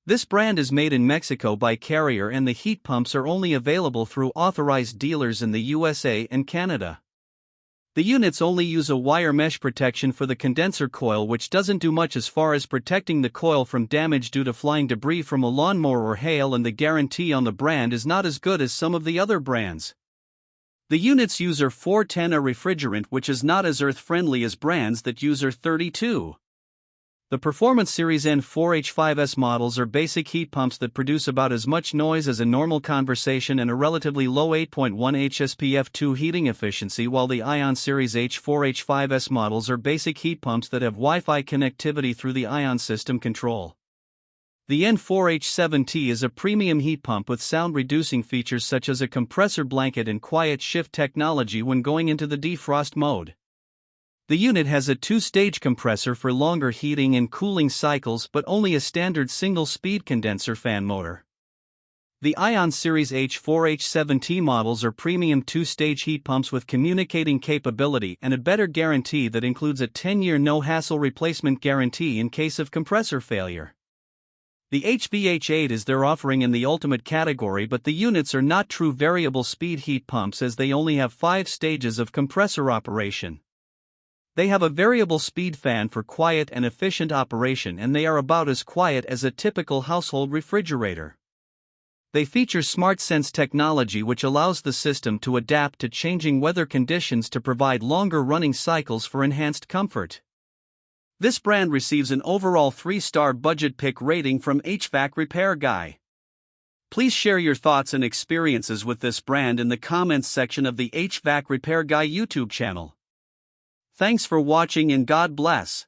This brand is made in Mexico by Carrier, and the heat pumps are only available through authorized dealers in the USA and Canada. The units only use a wire mesh protection for the condenser coil, which doesn't do much as far as protecting the coil from damage due to flying debris from a lawnmower or hail, and the guarantee on the brand is not as good as some of the other brands. The units use R410, a refrigerant which is not as earth-friendly as brands that use R32. The Performance Series N4H5S models are basic heat pumps that produce about as much noise as a normal conversation and a relatively low 8.1 HSPF2 heating efficiency, while the Ion Series H4H5S models are basic heat pumps that have Wi-Fi connectivity through the Ion system control. The N4H7T is a premium heat pump with sound-reducing features such as a compressor blanket and quiet shift technology when going into the defrost mode. The unit has a 2-stage compressor for longer heating and cooling cycles, but only a standard single-speed condenser fan motor. The Ion Series H4H7T models are premium 2-stage heat pumps with communicating capability and a better guarantee that includes a 10-year no-hassle replacement guarantee in case of compressor failure. The HVH8 is their offering in the ultimate category, but the units are not true variable speed heat pumps as they only have 5 stages of compressor operation. They have a variable speed fan for quiet and efficient operation, and they are about as quiet as a typical household refrigerator. They feature SmartSense technology, which allows the system to adapt to changing weather conditions to provide longer running cycles for enhanced comfort. This brand receives an overall 3-star budget pick rating from HvacRepairGuy. Please share your thoughts and experiences with this brand in the comments section of the HvacRepairGuy YouTube channel. Thanks for watching and God bless.